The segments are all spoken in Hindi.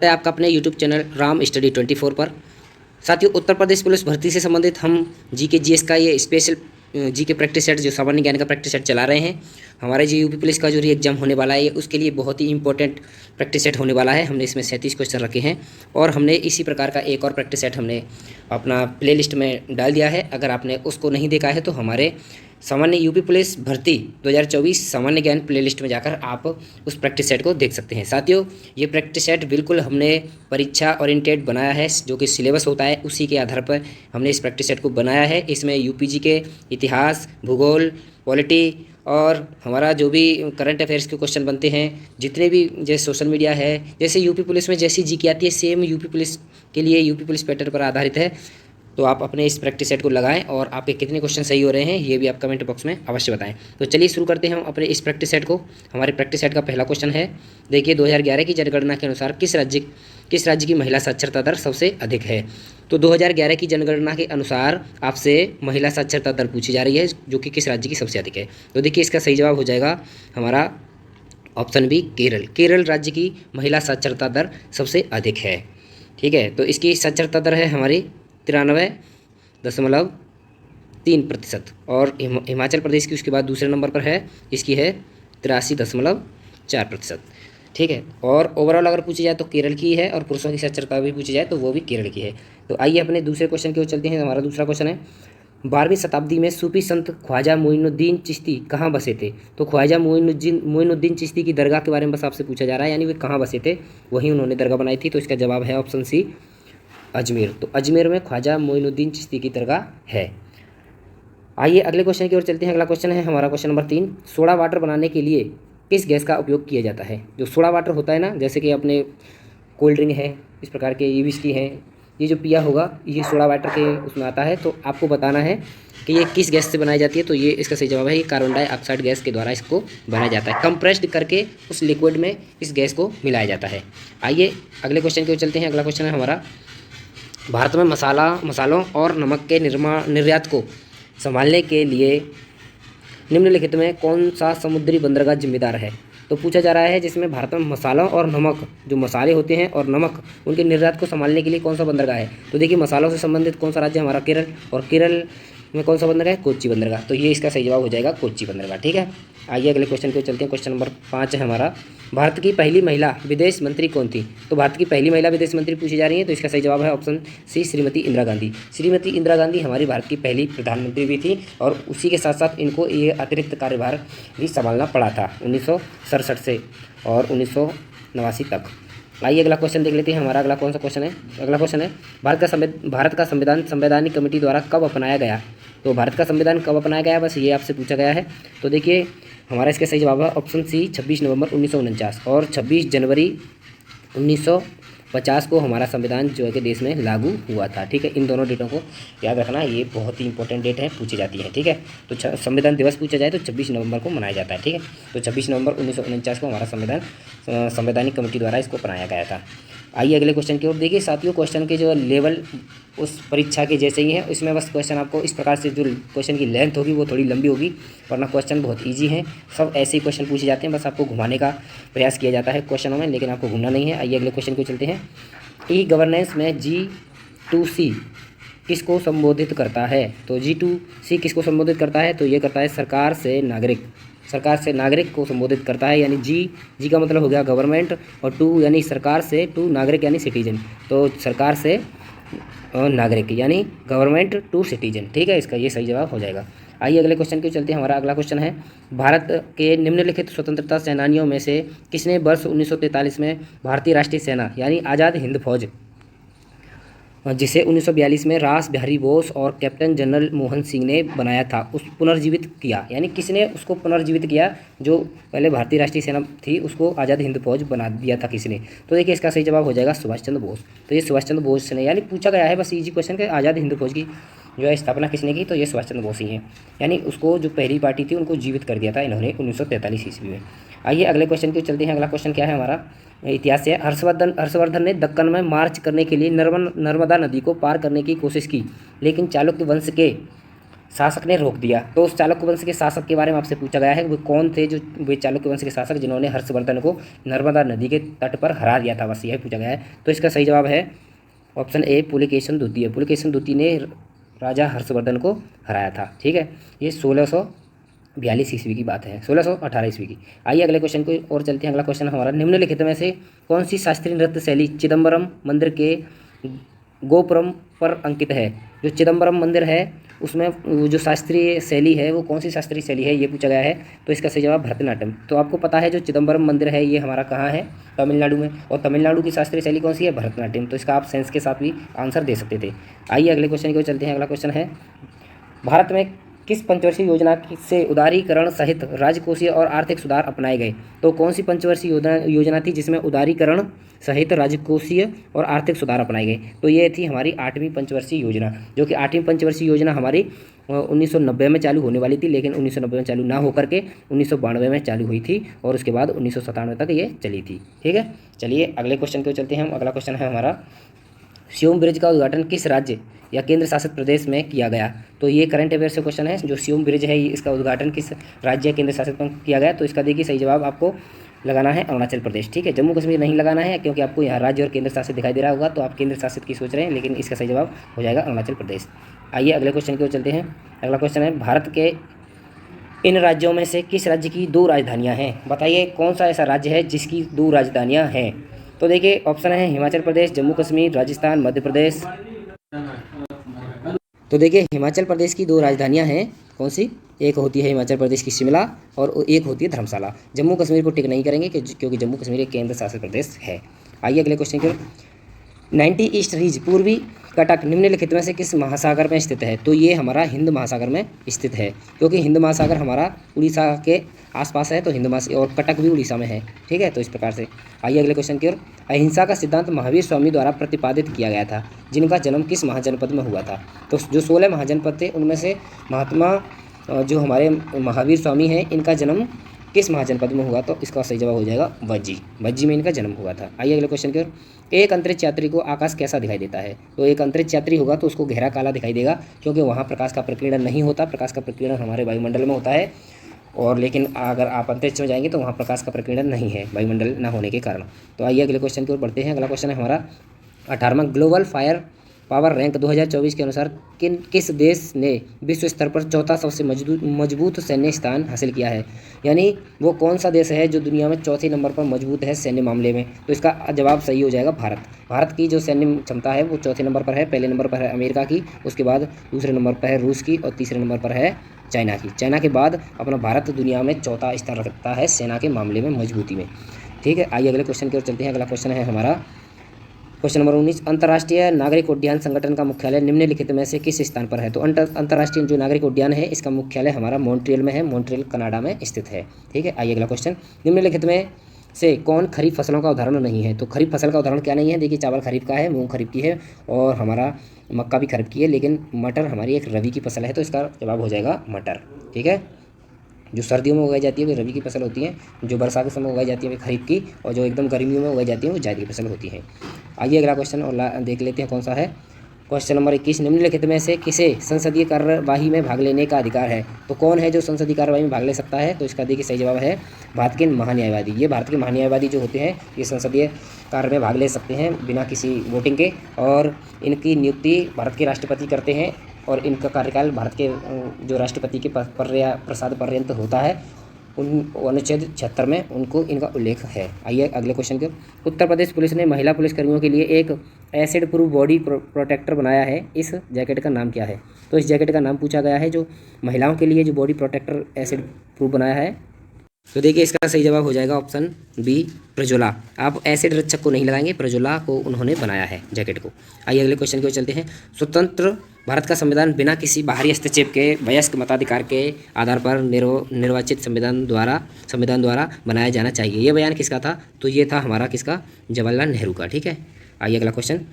है आपका अपने यूट्यूब चैनल राम स्टडी 24 पर। साथियों, उत्तर प्रदेश पुलिस भर्ती से संबंधित हम जीके जीएस का ये स्पेशल जीके प्रैक्टिस सेट जो सामान्य ज्ञान का प्रैक्टिस सेट चला रहे हैं। हमारे जो यूपी पुलिस का जो री एग्जाम होने वाला है उसके लिए बहुत ही इंपॉर्टेंट प्रैक्टिस सेट होने वाला है। हमने इसमें 37 क्वेश्चन रखे हैं और हमने इसी प्रकार का एक और प्रैक्टिस सेट हमने अपना प्ले लिस्ट में डाल दिया है। अगर आपने उसको नहीं देखा है तो हमारे सामान्य यूपी पुलिस भर्ती 2024 सामान्य ज्ञान प्लेलिस्ट में जाकर आप उस प्रैक्टिस सेट को देख सकते हैं। साथियों, ये प्रैक्टिस सेट बिल्कुल हमने परीक्षा ओरिएंटेड बनाया है, जो कि सिलेबस होता है उसी के आधार पर हमने इस प्रैक्टिस सेट को बनाया है। इसमें यूपीजी के इतिहास, भूगोल, पॉलिटी और हमारा जो भी करंट अफेयर्स के क्वेश्चन बनते हैं, जितने भी जैसे सोशल मीडिया है, जैसे यूपी पुलिस में जैसी जीके आती है सेम यूपी पुलिस के लिए यूपी पुलिस पैटर्न पर आधारित है। तो आप अपने इस प्रैक्टिस सेट को लगाएं और आपके कितने क्वेश्चन सही हो रहे हैं ये भी आप कमेंट बॉक्स में अवश्य बताएं। तो चलिए शुरू करते हैं हम अपने इस प्रैक्टिस सेट को। हमारे प्रैक्टिस सेट का पहला क्वेश्चन है, देखिए 2011 की जनगणना के अनुसार किस राज्य की महिला साक्षरता दर सबसे अधिक है। तो 2011 की जनगणना के अनुसार आपसे महिला साक्षरता दर पूछी जा रही है जो कि किस राज्य की सबसे अधिक है। तो देखिए इसका सही जवाब हो जाएगा हमारा ऑप्शन बी, केरल। केरल राज्य की महिला साक्षरता दर सबसे अधिक है। ठीक है, तो इसकी साक्षरता दर है हमारी 93.3% और हिमाचल प्रदेश की उसके बाद दूसरे नंबर पर है, इसकी है 83.4%। ठीक है, और ओवरऑल अगर पूछी जाए तो केरल की है और पुरुषों की साक्षरता भी पूछी जाए तो वो भी केरल की है। तो आइए अपने दूसरे क्वेश्चन की ओर चलते हैं। हमारा दूसरा क्वेश्चन है, 12वीं शताब्दी में सूफी संत ख्वाजा मोइनुद्दीन चिश्ती कहाँ बसे थे। तो ख्वाजा मोइनुद्दीन चिश्ती की दरगाह के बारे में बस आपसे पूछा जा रहा है, यानी वे कहाँ बसे थे, वहीं उन्होंने दरगाह बनाई थी। तो इसका जवाब है ऑप्शन सी, अजमेर। तो अजमेर में ख्वाजा मोइनुद्दीन चिश्ती की दरगाह है। आइए अगले क्वेश्चन की ओर चलते हैं। अगला क्वेश्चन है हमारा क्वेश्चन नंबर 3, सोडा वाटर बनाने के लिए किस गैस का उपयोग किया जाता है। जो सोडा वाटर होता है ना, जैसे कि अपने कोल्ड ड्रिंक है, इस प्रकार के ये विस्की है, ये जो पिया होगा ये सोडा वाटर के उसमें आता है। तो आपको बताना है कि ये किस गैस से बनाई जाती है। तो ये इसका सही जवाब है, ये कार्बन डाइऑक्साइड गैस के द्वारा इसको बनाया जाता है। कंप्रेस्ड करके उस लिक्विड में इस गैस को मिलाया जाता है। आइए अगले क्वेश्चन की ओर चलते हैं। अगला क्वेश्चन है हमारा, भारत में मसालों और नमक के निर्यात को संभालने के लिए निम्नलिखित में कौन सा समुद्री बंदरगाह जिम्मेदार है। तो पूछा जा रहा है जिसमें भारत में मसालों और नमक, जो मसाले होते हैं और नमक, उनके निर्यात को संभालने के लिए कौन सा बंदरगाह है। तो देखिए मसालों से संबंधित कौन सा राज्य है हमारा, केरल, और केरल में कौन सा बंदरगाह है, कोच्चि बंदरगाह। तो ये इसका सही जवाब हो जाएगा कोच्चि बंदरगाह। ठीक है, आइए अगले क्वेश्चन को चलते हैं। क्वेश्चन नंबर 5 है हमारा, भारत की पहली महिला विदेश मंत्री कौन थी। तो भारत की पहली महिला विदेश मंत्री पूछी जा रही है। तो इसका सही जवाब है ऑप्शन सी, श्रीमती इंदिरा गांधी। श्रीमती इंदिरा गांधी हमारी भारत की पहली प्रधानमंत्री भी थी और उसी के साथ साथ इनको ये अतिरिक्त कार्यभार भी संभालना पड़ा था 1967 से और 1989 तक। आइए अगला क्वेश्चन देख लेते हैं। हमारा अगला कौन सा क्वेश्चन है, अगला क्वेश्चन है, भारत का संविधान संवैधानिक कमेटी द्वारा कब अपनाया गया। तो भारत का संविधान कब अपनाया गया, बस ये आपसे पूछा गया है। तो देखिए हमारा इसका सही जवाब है ऑप्शन सी, 26 नवंबर 1949 और 26 जनवरी 1950 को हमारा संविधान जो है कि देश में लागू हुआ था। ठीक है, इन दोनों डेटों को याद रखना, ये बहुत ही इंपॉर्टेंट डेट है, पूछी जाती है। ठीक है, तो संविधान दिवस पूछा जाए तो 26 नवंबर को मनाया जाता है। ठीक है, तो 26 नवंबर 1949 को हमारा संविधान संवैधानिक कमेटी द्वारा इसको अपनाया गया था। आइए अगले क्वेश्चन की ओर। देखिए साथियों, क्वेश्चन के जो लेवल उस परीक्षा के जैसे ही है, इसमें बस क्वेश्चन आपको इस प्रकार से, जो क्वेश्चन की लेंथ होगी वो थोड़ी लंबी होगी, वरना क्वेश्चन बहुत इजी है। सब ऐसे ही क्वेश्चन पूछे जाते हैं, बस आपको घुमाने का प्रयास किया जाता है क्वेश्चनों में, लेकिन आपको घूमना नहीं है। आइए अगले क्वेश्चन को चलते हैं। ई गवर्नेंस में G2C किसको संबोधित करता है। तो G2C किसको संबोधित करता है, तो ये करता है सरकार से नागरिक, सरकार से नागरिक को संबोधित करता है। यानी जी का मतलब हो गया गवर्नमेंट और टू यानी सरकार से, टू नागरिक यानी सिटीजन। तो सरकार से नागरिक यानी गवर्नमेंट टू सिटीजन। ठीक है, इसका ये सही जवाब हो जाएगा। आइए अगले क्वेश्चन की चलते हैं। हमारा अगला क्वेश्चन है, भारत के निम्नलिखित स्वतंत्रता सेनानियों में से किसने वर्ष 1943 में भारतीय राष्ट्रीय सेना यानी आज़ाद हिंद फौज, जिसे 1942 में रास बिहारी बोस और कैप्टन जनरल मोहन सिंह ने बनाया था, उस पुनर्जीवित किया। यानी किसने उसको पुनर्जीवित किया, जो पहले भारतीय राष्ट्रीय सेना थी उसको आज़ाद हिंद फौज बना दिया था किसने। तो देखिए इसका सही जवाब हो जाएगा सुभाष चंद्र बोस। तो ये सुभाष चंद्र बोस ने, यानी पूछा गया है बस इजी क्वेश्चन के, आज़ाद हिंद फौज की जो है स्थापना किसने की, तो ये सुभाष चंद्र बोस ही हैं। यानी उसको जो पहली पार्टी थी उनको जीवित कर दिया था इन्होंने 1943 ईस्वी में। आइए अगले क्वेश्चन की चलते हैं। अगला क्वेश्चन क्या है हमारा, इतिहास से, हर्षवर्धन ने दक्कन में मार्च करने के लिए नर्मदा नदी को पार करने की कोशिश की, लेकिन चालुक्य वंश के शासक ने रोक दिया। तो उस चालुक्य वंश के शासक के बारे में आपसे पूछा गया है, वो कौन थे जो वे चालुक्य वंश के शासक जिन्होंने हर्षवर्धन को नर्मदा नदी के तट पर हरा दिया था, बस यह पूछा गया है। तो इसका सही जवाब है ऑप्शन ए पुलिकेशिन द्वितीय। पुलिकेशिन द्वितीय ने राजा हर्षवर्धन को हराया था। ठीक है, ये 1642 ईस्वी की बात है, 1618 ईस्वी की। आइए अगले क्वेश्चन को और चलते हैं। अगला क्वेश्चन हमारा, निम्नलिखित में से कौन सी शास्त्रीय नृत्य शैली चिदम्बरम मंदिर के गोपुरम पर अंकित है? जो चिदम्बरम मंदिर है उसमें वो जो शास्त्रीय शैली है वो कौन सी शास्त्रीय शैली है, ये पूछा गया है। तो इसका सही जवाब भरतनाट्यम। तो आपको पता है जो चिदम्बरम मंदिर है ये हमारा कहाँ है? तमिलनाडु में। और तमिलनाडु की शास्त्रीय शैली कौन सी है? भरतनाट्यम। तो इसका आप सेंस के साथ भी आंसर दे सकते थे। आइए अगले क्वेश्चन की ओर चलते हैं। अगला क्वेश्चन है, भारत में किस पंचवर्षीय योजना से उदारीकरण सहित राजकोषीय और आर्थिक सुधार अपनाए गए? तो कौन सी पंचवर्षीय योजना थी जिसमें उदारीकरण सहित राजकोषीय और आर्थिक सुधार अपनाए गए? तो ये थी हमारी 8वीं पंचवर्षीय योजना, जो कि 8वीं पंचवर्षीय योजना हमारी 1990 में चालू होने वाली थी, लेकिन 1990 में चालू ना होकर के 1992 में चालू हुई थी और उसके बाद 1997 तक ये चली थी। ठीक है, चलिए अगले क्वेश्चन को चलते हैं हम। अगला क्वेश्चन है हमारा, सियोम ब्रिज का उद्घाटन किस राज्य या केंद्र शासित प्रदेश में किया गया? तो ये करंट अफेयर से क्वेश्चन है। जो सियोम ब्रिज है इसका उद्घाटन किस राज्य या केंद्र शासित में किया गया? तो इसका देखिए सही जवाब आपको लगाना है अरुणाचल प्रदेश। ठीक है, जम्मू कश्मीर नहीं लगाना है क्योंकि आपको यहाँ राज्य और केंद्र शासित दिखाई दे रहा होगा, तो आप केंद्र शासित की सोच रहे हैं, लेकिन इसका सही जवाब हो जाएगा अरुणाचल प्रदेश। आइए अगले क्वेश्चन की ओर चलते हैं। अगला क्वेश्चन है, भारत के इन राज्यों में से किस राज्य की 2 राजधानियाँ हैं? बताइए कौन सा ऐसा राज्य है जिसकी 2 राजधानियाँ हैं? तो देखिए ऑप्शन है हिमाचल प्रदेश, जम्मू कश्मीर, राजस्थान, मध्य प्रदेश। तो देखिए हिमाचल प्रदेश की 2 राजधानियां हैं, कौन सी? एक होती है हिमाचल प्रदेश की शिमला और एक होती है धर्मशाला। जम्मू कश्मीर को टिक नहीं करेंगे क्योंकि जम्मू कश्मीर एक केंद्र शासित प्रदेश है। आइए अगले क्वेश्चन की, 90 ईस्ट रीज पूर्वी कटक निम्नलिखित में से किस महासागर में स्थित है? तो ये हमारा हिंद महासागर में स्थित है, क्योंकि हिंद महासागर हमारा उड़ीसा के आसपास है, तो हिंद महासागर और कटक भी उड़ीसा में है। ठीक है, तो इस प्रकार से। आइए अगले क्वेश्चन की ओर, अहिंसा का सिद्धांत महावीर स्वामी द्वारा प्रतिपादित किया गया था, जिनका जन्म किस महाजनपद में हुआ था? तो जो 16 महाजनपद थे उनमें से महात्मा जो हमारे महावीर स्वामी हैं इनका जन्म किस महाजनपद में हुआ? तो इसका सही जवाब हो जाएगा वज्जी। वज्जी में इनका जन्म हुआ था। आइए अगले क्वेश्चन की ओर, एक अंतरिक्ष यात्री को आकाश कैसा दिखाई देता है? तो एक अंतरिक्ष यात्री होगा तो उसको गहरा काला दिखाई देगा, क्योंकि वहाँ प्रकाश का प्रकीर्णन नहीं होता। प्रकाश का प्रकीर्णन हमारे वायुमंडल में होता है, और लेकिन अगर आप अंतरिक्ष में जाएंगे तो वहाँ प्रकाश का प्रकीर्णन नहीं है वायुमंडल न होने के कारण। तो आइए अगले क्वेश्चन की ओर बढ़ते हैं। अगला क्वेश्चन है हमारा 18वां, ग्लोबल फायर पावर रैंक 2024 के अनुसार किस देश ने विश्व स्तर पर चौथा सबसे मजबूत सैन्य स्थान हासिल किया है? यानी वो कौन सा देश है जो दुनिया में चौथे नंबर पर मजबूत है सैन्य मामले में? तो इसका जवाब सही हो जाएगा भारत। भारत की जो सैन्य क्षमता है वो चौथे नंबर पर है। पहले नंबर पर है अमेरिका की, उसके बाद दूसरे नंबर पर है रूस की, और तीसरे नंबर पर है चाइना की। चाइना के बाद अपना भारत दुनिया में चौथा स्थान रखता है सेना के मामले में मजबूती में। ठीक है, आइए अगले क्वेश्चन की ओर चलते हैं। अगला क्वेश्चन है हमारा क्वेश्चन नंबर 19, अंतर्राष्ट्रीय नागरिक उद्यान संगठन का मुख्यालय निम्नलिखित में से किस स्थान पर है? तो अंतर्राष्ट्रीय जो नागरिक उद्यान है इसका मुख्यालय हमारा मॉन्ट्रियल में है, मॉन्ट्रियल कनाडा में स्थित है। ठीक है, आइए अगला क्वेश्चन, निम्नलिखित में से कौन खरीफ फसलों का उदाहरण नहीं है? तो खरीफ फसल का उदाहरण क्या नहीं है? देखिए चावल खरीफ का है, मूंग खरीफ की है, और हमारा मक्का भी खरीफ की है, लेकिन मटर हमारी एक रबी की फसल है, तो इसका जवाब हो जाएगा मटर। ठीक है, जो सर्दियों में उगाई जाती है वो रबी की फसल होती है, जो बरसात के समय उगाई जाती है वो खरीफ की, और जो एकदम गर्मियों में उगाई जाती है वो जायद की फसल होती है। आइए अगला क्वेश्चन और देख लेते हैं कौन सा है। क्वेश्चन नंबर 21, निम्नलिखित में से किसे संसदीय कार्यवाही में भाग लेने का अधिकार है? तो कौन है जो संसदीय कार्यवाही में भाग ले सकता है? तो इसका देखिए सही जवाब है भारत के महान्यायवादी। ये भारत के महान्यायवादी जो होते हैं ये संसदीय कार्य में भाग ले सकते हैं बिना किसी वोटिंग के, और इनकी नियुक्ति भारत के राष्ट्रपति करते हैं, और इनका कार्यकाल भारत के जो राष्ट्रपति के प्रसाद पर्यंत होता है, उन अनुच्छेद 76 में उनको इनका उल्लेख है। आइए अगले क्वेश्चन के, उत्तर प्रदेश पुलिस ने महिला पुलिसकर्मियों के लिए एक एसिड प्रूफ बॉडी प्रोटेक्टर बनाया है, इस जैकेट का नाम क्या है? तो इस जैकेट का नाम पूछा गया है, जो महिलाओं के लिए जो बॉडी प्रोटेक्टर एसिड प्रूफ बनाया है। तो देखिए इसका सही जवाब हो जाएगा ऑप्शन बी, प्रज्वला। आप एसिड रक्षक को नहीं लगाएंगे, प्रज्वला को उन्होंने बनाया है जैकेट को। आइए अगले क्वेश्चन की ओर चलते हैं। स्वतंत्र भारत का संविधान बिना किसी बाहरी हस्तक्षेप के वयस्क मताधिकार के आधार पर निर्वाचित संविधान द्वारा बनाया जाना चाहिए। ये बयान किसका था? तो ये था हमारा किसका? जवाहरलाल नेहरू का। ठीक है, आइए अगला क्वेश्चन,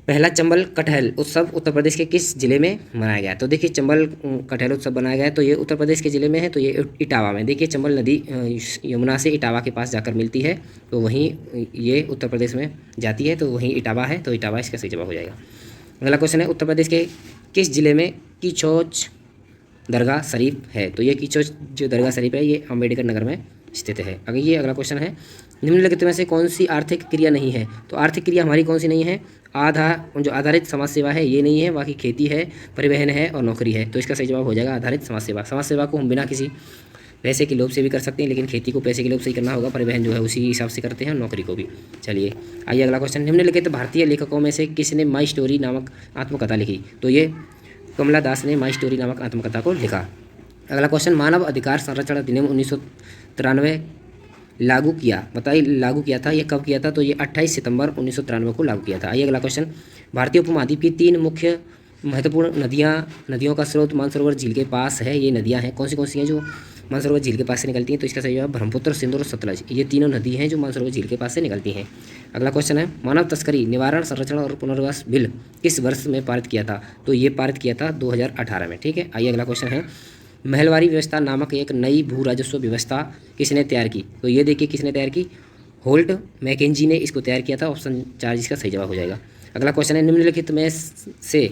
पहला चंबल कटहल उत्सव उत्तर प्रदेश के किस जिले में मनाया गया? तो देखिए चंबल कटहल उत्सव बनाया गया है, तो ये उत्तर प्रदेश के जिले में है, तो ये इटावा में। देखिए चंबल नदी यमुना से इटावा के पास जाकर मिलती है, तो वहीं ये उत्तर प्रदेश में जाती है, तो वहीं इटावा है, तो इटावा इसका सही जवाब हो जाएगा। अगला क्वेश्चन है, उत्तर प्रदेश के किस जिले में कीचोच दरगाह शरीफ है? तो ये कीचोच जो दरगाह शरीफ है ये अम्बेडकर नगर में स्थित है। अगर ये अगला क्वेश्चन है, निम्नलिखित में से कौन सी आर्थिक क्रिया नहीं है? तो आर्थिक क्रिया हमारी कौन सी नहीं है? जो आधारित समाज सेवा है ये नहीं है, बाकी खेती है, परिवहन है और नौकरी है। तो इसका सही जवाब हो जाएगा आधारित समाज सेवा। समाज सेवा को हम बिना किसी पैसे के लोभ से भी कर सकते हैं, लेकिन खेती को पैसे के लोभ से ही करना होगा, परिवहन जो है उसी हिसाब से करते हैं, और नौकरी को भी। चलिए आइए अगला क्वेश्चन, निम्नलिखित भारतीय लेखकों में से किसने माई स्टोरी नामक आत्मकथा लिखी? तो ये कमला दास ने माई स्टोरी नामक आत्मकथा को लिखा। अगला क्वेश्चन, मानव अधिकार संरक्षण अधिनियम 1993 लागू किया, बताइए लागू किया था, ये कब किया था? तो ये 28 सितंबर 1993 को लागू किया था। आइए अगला क्वेश्चन, भारतीय उपमहाद्वीप की 3 मुख्य महत्वपूर्ण नदियों का स्रोत मानसरोवर झील के पास है। ये नदियां हैं कौन सी हैं जो मानसरोवर झील के पास से निकलती हैं? तो इसका सही जवाब ब्रह्मपुत्र, सिंधु और सतलज, ये तीनों नदी हैं जो मानसरोवर झील के पास से निकलती हैं। अगला क्वेश्चन है, मानव तस्करी निवारण संरक्षण और पुनर्वास बिल किस वर्ष में पारित किया था? तो ये पारित किया था 2018 में। ठीक है, आइए अगला क्वेश्चन है, महलवारी व्यवस्था नामक एक नई भू राजस्व व्यवस्था किसने तैयार की? तो ये देखिए किसने तैयार की, होल्ट मैकेंजी ने इसको तैयार किया था। ऑप्शन 4 इसका सही जवाब हो जाएगा। अगला क्वेश्चन है, निम्नलिखित में से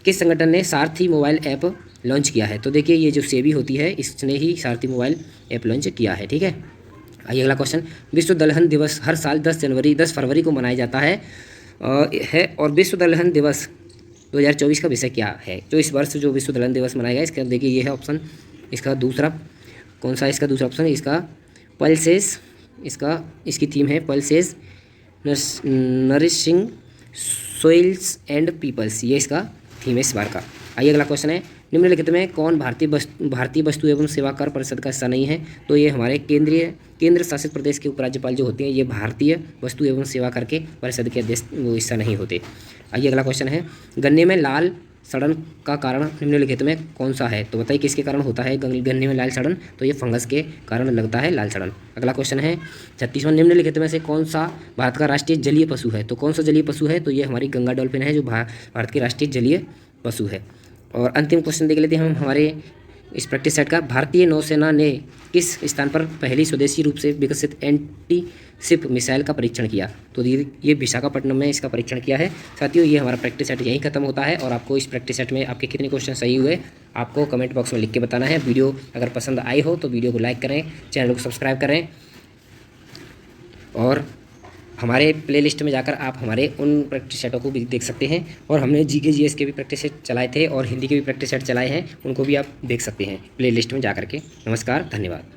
किस संगठन ने सारथी मोबाइल ऐप लॉन्च किया है? तो देखिए ये जो सेबी होती है इसने ही सारथी मोबाइल ऐप लॉन्च किया है। ठीक है, आइए अगला क्वेश्चन, विश्व दलहन दिवस हर साल 10 फरवरी को मनाया जाता है और विश्व दलहन दिवस 2024 का विषय क्या है? जो इस वर्ष जो विश्व दलहन दिवस मनाया गया इसका देखिए ये है ऑप्शन, इसका दूसरा कौन सा है? इसका दूसरा ऑप्शन इसका पल्सेस, इसकी थीम है pulses nourishing soils and peoples, ये इसका थीम है इस बार का। आइए अगला क्वेश्चन है, निम्नलिखित में कौन भारतीय वस्तु एवं सेवा कर परिषद का हिस्सा नहीं है? तो ये हमारे केंद्र शासित प्रदेश के उपराज्यपाल जो होते हैं ये भारतीय वस्तु एवं सेवा कर के परिषद के हिस्सा नहीं होते। आइए अगला क्वेश्चन है, गन्ने में लाल सड़न का कारण निम्नलिखित में कौन सा है? तो बताइए किसके कारण होता है गन्ने में लाल सड़न? तो ये फंगस के कारण लगता है लाल सड़न। अगला क्वेश्चन है 36वां, निम्नलिखित में से कौन सा भारत का राष्ट्रीय जलीय पशु है? तो कौन सा जलीय पशु है? तो ये हमारी गंगा डॉल्फिन है जो भारत की राष्ट्रीय जलीय पशु है। और अंतिम क्वेश्चन देख लेते हैं हम हमारे इस प्रैक्टिस सेट का, भारतीय नौसेना ने किस स्थान पर पहली स्वदेशी रूप से विकसित एंटी शिप मिसाइल का परीक्षण किया? तो ये विशाखापट्टनम में इसका परीक्षण किया है। साथियों ये हमारा प्रैक्टिस सेट यहीं खत्म होता है और आपको इस प्रैक्टिस सेट में आपके कितने क्वेश्चन सही हुए आपको कमेंट बॉक्स में लिख के बताना है। वीडियो अगर पसंद आई हो तो वीडियो को लाइक करें, चैनल को सब्सक्राइब करें और हमारे प्लेलिस्ट में जाकर आप हमारे उन प्रैक्टिस सेटों को भी देख सकते हैं। और हमने जीके जीएस के भी प्रैक्टिस सेट चलाए थे और हिंदी के भी प्रैक्टिस सेट चलाए हैं, उनको भी आप देख सकते हैं प्लेलिस्ट में जाकर के। नमस्कार, धन्यवाद।